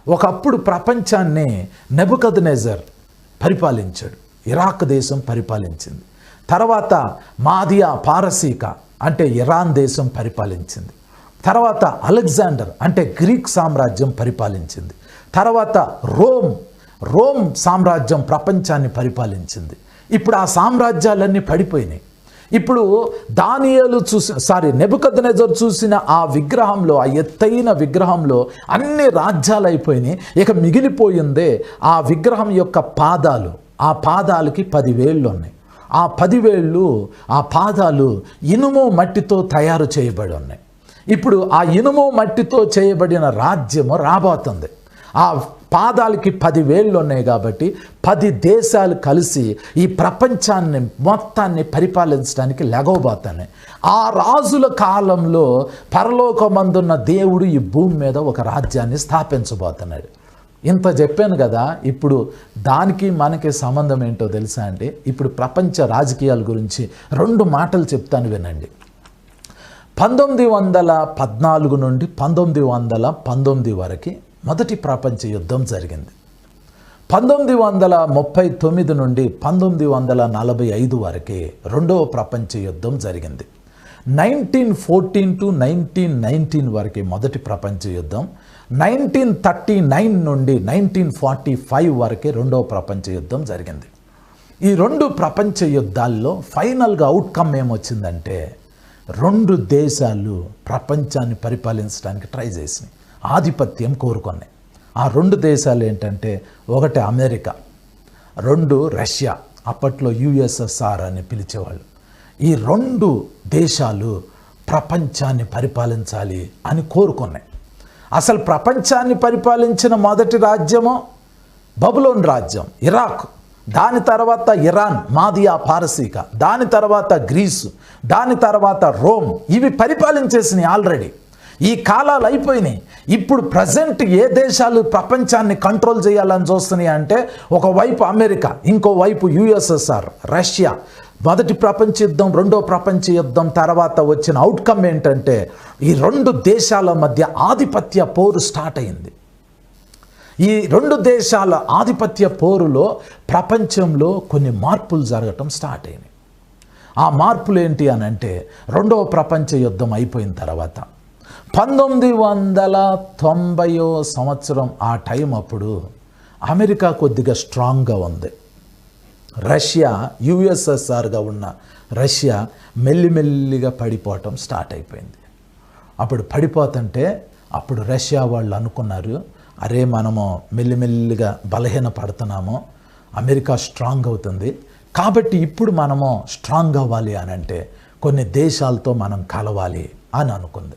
ఒకప్పుడు ప్రపంచాన్ని నెబుకద్నెజర్ పరిపాలించాడు. ఇరాక్ దేశం పరిపాలించింది. తర్వాత మాదియా పారసీక అంటే ఇరాన్ దేశం పరిపాలించింది. తర్వాత అలెగ్జాండర్ అంటే గ్రీక్ సామ్రాజ్యం పరిపాలించింది. తర్వాత రోమ్ సామ్రాజ్యం ప్రపంచాన్ని పరిపాలించింది. ఇప్పుడు ఆ సామ్రాజ్యాలన్నీ పడిపోయినాయి. ఇప్పుడు నెబుకద్నెజర్ చూసిన ఆ విగ్రహంలో, ఆ ఎత్తైన విగ్రహంలో అన్ని రాజ్యాలు అయిపోయినాయి. ఇక మిగిలిపోయిందే ఆ విగ్రహం యొక్క పాదాలు. ఆ పాదాలకి 10 వేళ్ళు ఉన్నాయి. ఆ 10 వేళ్ళు, ఆ పాదాలు ఇనుము మట్టితో తయారు చేయబడి ఉన్నాయి. ఇప్పుడు ఆ ఇనుము మట్టితో చేయబడిన రాజ్యము రాబోతుంది. ఆ పాదాలకి 10 వేళ్ళు ఉన్నాయి కాబట్టి 10 దేశాలు కలిసి ఈ ప్రపంచాన్ని మొత్తాన్ని పరిపాలించడానికి లెగవబోతున్నాయి. ఆ రాజుల కాలంలో పరలోకమందున్న దేవుడు ఈ భూమి మీద ఒక రాజ్యాన్ని స్థాపించబోతున్నాడు. ఇంత చెప్పాను కదా. ఇప్పుడు దానికి మనకి సంబంధం ఏంటో తెలుసా అండి? ఇప్పుడు ప్రపంచ రాజకీయాల గురించి 2 మాటలు చెప్తాను వినండి. 1914 నుండి 1919 వరకు మొదటి ప్రపంచ యుద్ధం జరిగింది. 1939 నుండి 1945 వరకే రెండవ ప్రపంచ యుద్ధం జరిగింది. 1914 టు 1919 వరకే మొదటి ప్రపంచ యుద్ధం. 1939 నుండి 1945 వరకే రెండవ ప్రపంచ యుద్ధం జరిగింది. ఈ 2 ప్రపంచ యుద్ధాల్లో ఫైనల్గా అవుట్కమ్ ఏమొచ్చిందంటే 2 దేశాలు ప్రపంచాన్ని పరిపాలించడానికి ట్రై చేసినాయి, ఆధిపత్యం కోరుకున్నాయి. ఆ 2 దేశాలు ఏంటంటే, ఒకటి అమెరికా, 2 రష్యా, అప్పట్లో యుఎస్ఎస్ఆర్ అని పిలిచేవాళ్ళు. ఈ 2 దేశాలు ప్రపంచాన్ని పరిపాలించాలి అని కోరుకున్నాయి. అసలు ప్రపంచాన్ని పరిపాలించిన మొదటి రాజ్యము బబులోన్ రాజ్యం, ఇరాక్. దాని తర్వాత ఇరాన్, మాదియా పారసీక. దాని తర్వాత గ్రీసు, దాని తర్వాత రోమ్. ఇవి పరిపాలించేసినాయి ఆల్రెడీ. ఈ కాలాలు అయిపోయినాయి. ఇప్పుడు ప్రజెంట్ ఏ దేశాలు ప్రపంచాన్ని కంట్రోల్ చేయాలని చూస్తున్నాయి అంటే, ఒకవైపు అమెరికా, ఇంకోవైపు యుఎస్ఎస్ఆర్, రష్యా. మొదటి ప్రపంచ యుద్ధం, రెండో ప్రపంచ యుద్ధం తర్వాత వచ్చిన అవుట్కమ్ ఏంటంటే, ఈ 2 దేశాల మధ్య ఆధిపత్య పోరు స్టార్ట్ అయింది. ఈ 2 దేశాల ఆధిపత్య పోరులో ప్రపంచంలో కొన్ని మార్పులు జరగటం స్టార్ట్ అయినాయి. ఆ మార్పులు ఏంటి అని అంటే, రెండవ ప్రపంచ యుద్ధం అయిపోయిన తర్వాత 1990 సంవత్సరం ఆ టైం అప్పుడు అమెరికా కొద్దిగా స్ట్రాంగ్గా ఉంది. రష్యా, యుఎస్ఎస్ఆర్గా ఉన్న రష్యా మెల్లిమెల్లిగా పడిపోవటం స్టార్ట్ అయిపోయింది. అప్పుడు పడిపోతుంటే అప్పుడు రష్యా వాళ్ళు అనుకున్నారు, అరే మనము మెల్లిమెల్లిగా బలహీన పడుతున్నాము, అమెరికా స్ట్రాంగ్ అవుతుంది కాబట్టి ఇప్పుడు మనము స్ట్రాంగ్ అవ్వాలి అని అంటే కొన్ని దేశాలతో మనం కలవాలి అని అనుకుంది.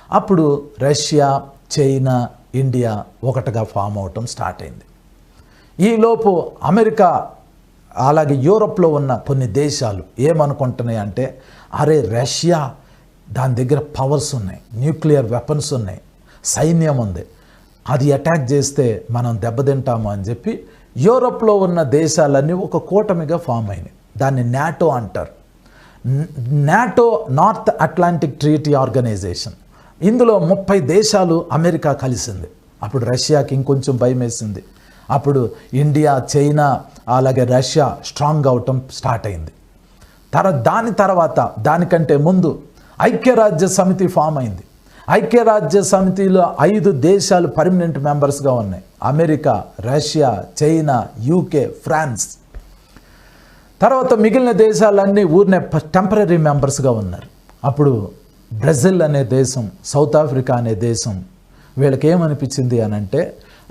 అప్పుడు రష్యా, చైనా, ఇండియా ఒకటిగా ఫామ్ అవటం స్టార్ట్ అయింది. ఈలోపు అమెరికా అలాగే యూరోప్లో ఉన్న కొన్ని దేశాలు ఏమనుకుంటున్నాయి అంటే, అరే రష్యా దాని దగ్గర పవర్స్ ఉన్నాయి, న్యూక్లియర్ వెపన్స్ ఉన్నాయి, సైన్యం ఉంది, అది అటాక్ చేస్తే మనం దెబ్బతింటాము అని చెప్పి యూరోప్లో ఉన్న దేశాలన్నీ ఒక కూటమిగా ఫామ్ అయినాయి. దాన్ని నాటో అంటారు. NATO, North Atlantic Treaty Organization. ఇందులో 30 దేశాలు అమెరికా కలిసింది. అప్పుడు రష్యాకి ఇంకొంచెం భయం వేసింది. అప్పుడు ఇండియా, చైనా అలాగే రష్యా స్ట్రాంగ్ అవటం స్టార్ట్ అయింది. దాని తర్వాత దానికంటే ముందు ఐక్యరాజ్య సమితి ఫామ్ అయింది. ఐక్యరాజ్య సమితిలో 5 దేశాలు పర్మనెంట్ మెంబర్స్గా ఉన్నాయి. America, Russia, China, UK, France. తర్వాత మిగిలిన దేశాలన్నీ ఊరినే టెంపరీ మెంబర్స్గా ఉన్నారు. అప్పుడు బ్రెజిల్ అనే దేశం, సౌత్ ఆఫ్రికా అనే దేశం, వీళ్ళకి ఏమనిపించింది అని అంటే,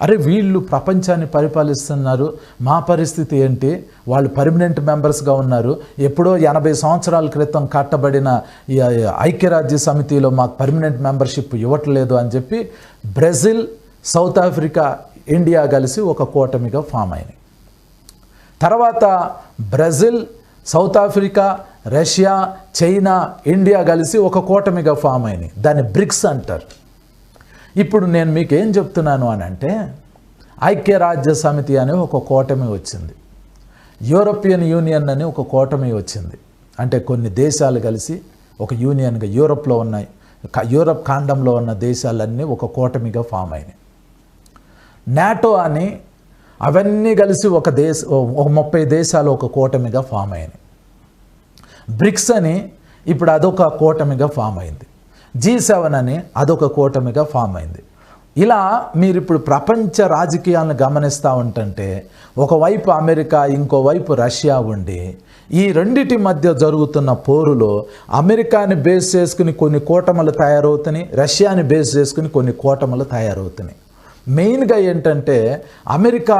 అరే వీళ్ళు ప్రపంచాన్ని పరిపాలిస్తున్నారు, మా పరిస్థితి ఏంటి? వాళ్ళు పర్మనెంట్ మెంబర్స్గా ఉన్నారు, ఎప్పుడో 80 సంవత్సరాల క్రితం కట్టబడిన ఈ ఐక్యరాజ్య సమితిలో మాకు పర్మనెంట్ మెంబర్షిప్ ఇవ్వట్లేదు అని చెప్పి బ్రెజిల్, సౌత్ ఆఫ్రికా, ఇండియా కలిసి ఒక కూటమిగా ఫామ్ అయినాయి. తర్వాత Brazil, south Africa, Russia, China, India కలిసి ఒక కూటమిగా ఫామ్ అయినాయి. దాన్ని బ్రిక్స్ అంటారు. ఇప్పుడు నేను మీకు ఏం చెప్తున్నాను అని అంటే, ఐక్యరాజ్య సమితి అనే ఒక కూటమి వచ్చింది, యూరోపియన్ యూనియన్ అని ఒక కూటమి వచ్చింది. అంటే కొన్ని దేశాలు కలిసి ఒక యూనియన్గా, యూరోప్ ఖండంలో ఉన్న దేశాలన్నీ ఒక కూటమిగా ఫామ్ అయినాయి. నాటో అని అవన్నీ కలిసి ఒక 30 దేశాలు ఒక కూటమిగా ఫామ్ అయినాయి. బ్రిక్స్ అని ఇప్పుడు అదొక కూటమిగా ఫామ్ అయింది. G7 అని అదొక కూటమిగా ఫామ్ అయింది. ఇలా మీరు ఇప్పుడు ప్రపంచ రాజకీయాలను గమనిస్తూ ఉంటుంటే ఒకవైపు అమెరికా, ఇంకోవైపు రష్యా ఉండి ఈ రెండిటి మధ్య జరుగుతున్న పోరులో అమెరికాని బేస్ చేసుకుని కొన్ని కూటములు తయారవుతున్నాయి, రష్యాని బేస్ చేసుకుని కొన్ని కూటములు తయారవుతున్నాయి. మెయిన్గా ఏంటంటే అమెరికా,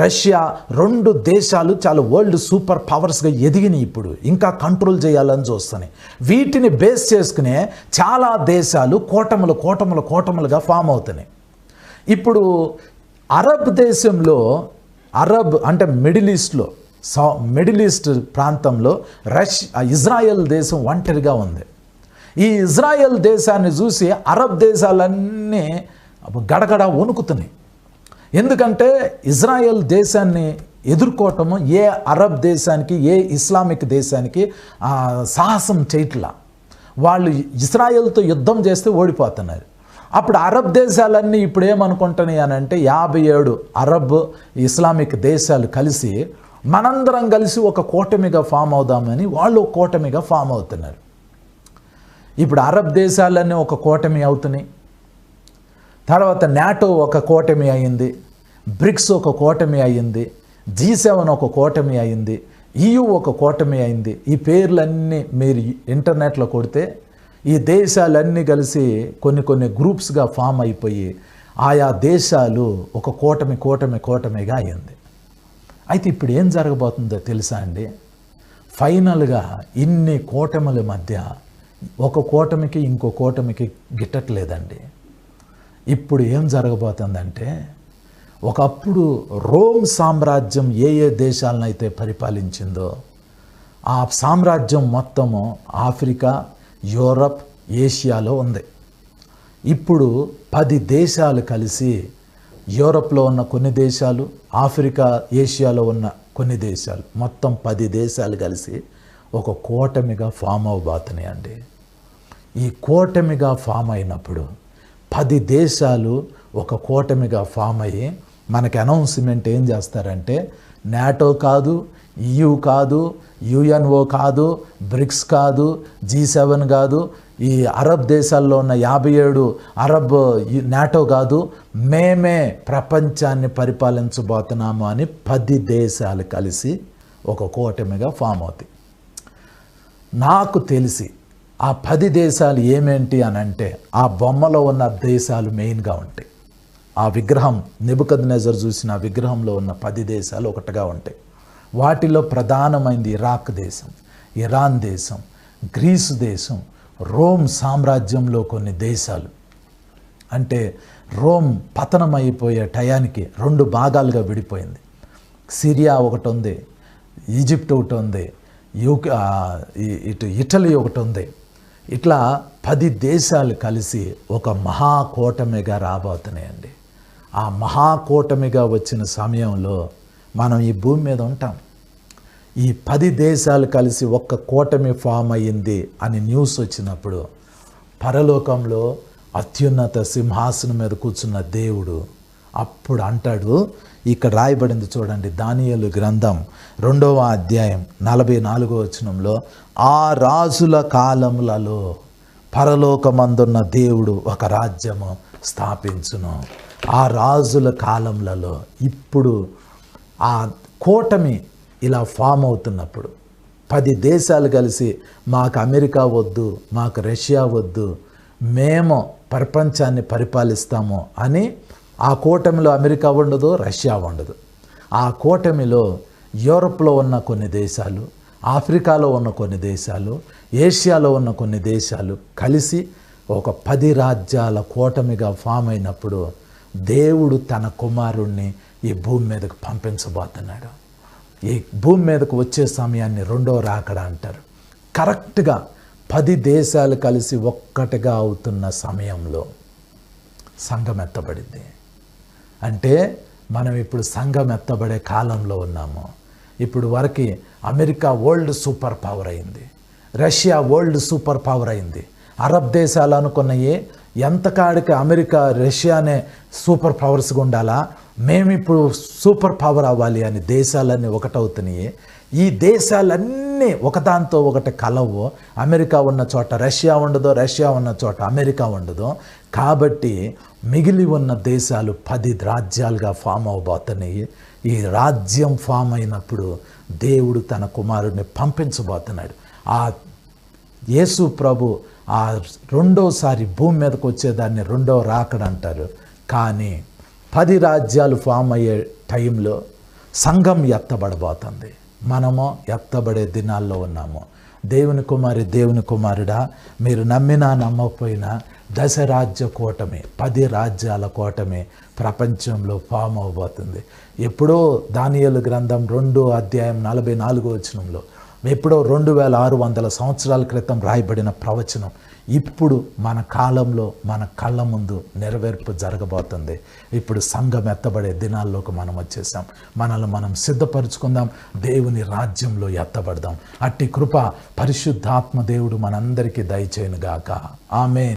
రష్యా 2 దేశాలు చాలా వరల్డ్ సూపర్ పవర్స్గా ఎదిగినాయి. ఇప్పుడు ఇంకా కంట్రోల్ చేయాలని చూస్తున్నాయి. వీటిని బేస్ చేసుకునే చాలా దేశాలు కూటములుగా ఫామ్ అవుతున్నాయి. ఇప్పుడు అరబ్ దేశంలో, అరబ్ అంటే మిడిల్ ఈస్ట్ ప్రాంతంలో ఇజ్రాయెల్ దేశం ఒంటరిగా ఉంది. ఈ ఇజ్రాయెల్ దేశాన్ని చూసి అరబ్ దేశాలన్నీ గడగడ వణుకుతున్నాయి. ఎందుకంటే ఇజ్రాయెల్ దేశాన్ని ఎదుర్కోవటము ఏ అరబ్ దేశానికి, ఏ ఇస్లామిక్ దేశానికి సాహసం చేయట్లా. వాళ్ళు ఇజ్రాయెల్తో యుద్ధం చేస్తే ఓడిపోతున్నారు. అప్పుడు అరబ్ దేశాలన్నీ ఇప్పుడు ఏమనుకుంటున్నాయి అని అంటే 57 అరబ్ ఇస్లామిక్ దేశాలు కలిసి మనందరం కలిసి ఒక కూటమిగా ఫామ్ అవుదామని వాళ్ళు కూటమిగా ఫామ్ అవుతున్నారు. ఇప్పుడు అరబ్ దేశాలన్నీ ఒక కూటమి అవుతున్నాయి. తర్వాత నాటో ఒక కూటమి అయింది, బ్రిక్స్ ఒక కూటమి అయింది, G7 ఒక కూటమి అయింది, EU ఒక కూటమి అయింది. ఈ పేర్లన్నీ మీరు ఇంటర్నెట్లో కొడితే ఈ దేశాలన్నీ కలిసి కొన్ని గ్రూప్స్గా ఫామ్ అయిపోయి ఆయా దేశాలు ఒక కూటమిగా అయింది. అయితే ఇప్పుడు ఏం జరగబోతుందో తెలుసా అండి? ఫైనల్గా ఇన్ని కూటముల మధ్య ఒక కూటమికి ఇంకో కూటమికి గిట్టట్లేదండి. ఇప్పుడు ఏం జరగబోతుందంటే ఒకప్పుడు రోమ్ సామ్రాజ్యం ఏ దేశాలను అయితే పరిపాలించిందో ఆ సామ్రాజ్యం మొత్తము ఆఫ్రికా, యూరప్, ఏషియాలో ఉంది. ఇప్పుడు 10 దేశాలు కలిసి యూరప్లో ఉన్న కొన్ని దేశాలు, ఆఫ్రికా, ఏషియాలో ఉన్న కొన్ని దేశాలు, మొత్తం 10 దేశాలు కలిసి ఒక కూటమిగా ఫామ్ అవబోతున్నాయండి. ఈ కూటమిగా ఫామ్ అయినప్పుడు 10 దేశాలు ఒక కూటమిగా ఫామ్ అయ్యి మనకి అనౌన్స్మెంట్ ఏం చేస్తారంటే నాటో కాదు, EU కాదు, UNO కాదు, బ్రిక్స్ కాదు, G7 కాదు, ఈ అరబ్ దేశాల్లో ఉన్న 57 అరబ్ నాటో కాదు, మేమే ప్రపంచాన్ని పరిపాలించబోతున్నాము అని 10 దేశాలు కలిసి ఒక కూటమిగా ఫామ్ అవుతాయి. నాకు తెలిసి ఆ 10 దేశాలు ఏమేంటి అని అంటే ఆ బొమ్మలో ఉన్న దేశాలు మెయిన్గా ఉంటాయి. ఆ విగ్రహం నెబుకద్నెజర్ చూసిన విగ్రహంలో ఉన్న 10 దేశాలు ఒకటిగా ఉంటాయి. వాటిలో ప్రధానమైనది ఇరాక్ దేశం, ఇరాన్ దేశం, గ్రీసు దేశం, రోమ్ సామ్రాజ్యంలో కొన్ని దేశాలు. అంటే రోమ్ పతనం అయిపోయే టయానికి 2 భాగాలుగా విడిపోయింది. సిరియా ఒకటి ఉంది, ఈజిప్ట్ ఒకటి ఉంది, ఇటు ఇటలీ ఒకటి ఉంది. ఇట్లా 10 దేశాలు కలిసి ఒక మహాకూటమిగా రాబోతున్నాయండి. ఆ మహాకూటమిగా వచ్చిన సమయంలో మనం ఈ భూమి మీద ఉంటాం. ఈ 10 దేశాలు కలిసి ఒక్క కూటమి ఫామ్ అయ్యింది అని న్యూస్ వచ్చినప్పుడు పరలోకంలో అత్యున్నత సింహాసనం మీద కూర్చున్న దేవుడు అప్పుడు అంటాడు, ఇక్కడ రాయబడింది చూడండి, దానియేలు గ్రంథం 2వ అధ్యాయం 44వ వచనంలో, ఆ రాజుల కాలములలో పరలోకమందున్న దేవుడు ఒక రాజ్యము స్థాపించును. ఆ రాజుల కాలంలో ఇప్పుడు ఆ కూటమి ఇలా ఫామ్ అవుతున్నప్పుడు 10 దేశాలు కలిసి మాకు అమెరికా వద్దు, మాకు రష్యా వద్దు, మేము ప్రపంచాన్ని పరిపాలిస్తాము అని ఆ కూటమిలో అమెరికా ఉండదు, రష్యా ఉండదు. ఆ కూటమిలో యూరప్లో ఉన్న కొన్ని దేశాలు, ఆఫ్రికాలో ఉన్న కొన్ని దేశాలు, ఏషియాలో ఉన్న కొన్ని దేశాలు కలిసి ఒక 10 రాజ్యాల కూటమిగా ఫామ్ అయినప్పుడు దేవుడు తన కుమారుణ్ణి ఈ భూమి మీదకు పంపించబోతున్నాడు. ఈ భూమి మీదకు వచ్చే సమయాన్ని 2వ రాకడ అంటారు. కరెక్ట్గా 10 దేశాలు కలిసి ఒక్కటిగా అవుతున్న సమయంలో సంఘం ఎత్తబడింది. అంటే మనం ఇప్పుడు సంఘం ఎత్తబడే కాలంలో ఉన్నాము. ఇప్పుడు వరకు అమెరికా వరల్డ్ సూపర్ పవర్ అయింది, రష్యా వరల్డ్ సూపర్ పవర్ అయింది, అరబ్ దేశాలు అనుకున్నయే ఎంతకాడికి అమెరికా రష్యానే సూపర్ పవర్స్గా ఉండాలా, మేమిప్పుడు సూపర్ పవర్ అవ్వాలి అని దేశాలన్నీ ఒకటవుతున్నాయి. ఈ దేశాలన్నీ ఒకదాంతో ఒకటి కలవు. అమెరికా ఉన్న చోట రష్యా ఉండదు, రష్యా ఉన్న చోట అమెరికా ఉండదు. కాబట్టి మిగిలి ఉన్న దేశాలు 10 రాజ్యాలుగా ఫామ్ అవబోతున్నాయి. ఈ రాజ్యం ఫామ్ అయినప్పుడు దేవుడు తన కుమారుడిని పంపించబోతున్నాడు. ఆ యేసు ప్రభు ఆ రెండోసారి భూమి మీదకి వచ్చేదాన్ని రెండో రాకడ అంటారు. కానీ 10 రాజ్యాలు ఫామ్ అయ్యే టైంలో సంఘం ఎత్తబడబోతుంది. మనము ఎత్తబడే దినాల్లో ఉన్నాము. దేవుని కుమారి, దేవుని కుమారుడా, మీరు నమ్మినా నమ్మకపోయినా దశరాజ్య కూటమి, 10 రాజ్యాల కూటమి ప్రపంచంలో ఫామ్ అవబోతుంది. ఎప్పుడో దానియేలు గ్రంథం 2:44 ఎప్పుడో 2600 సంవత్సరాల క్రితం రాయబడిన ప్రవచనం ఇప్పుడు మన కాలంలో మన కళ్ళ ముందు నెరవేర్పు జరగబోతుంది. ఇప్పుడు సంఘం ఎత్తబడే దినాల్లోకి మనం వచ్చేసాం. మనల్ని మనం సిద్ధపరచుకుందాం, దేవుని రాజ్యంలో ఎత్తబడదాం. అట్టి కృప పరిశుద్ధాత్మ దేవుడు మనందరికీ దయచేయునుగాక. ఆమేన్.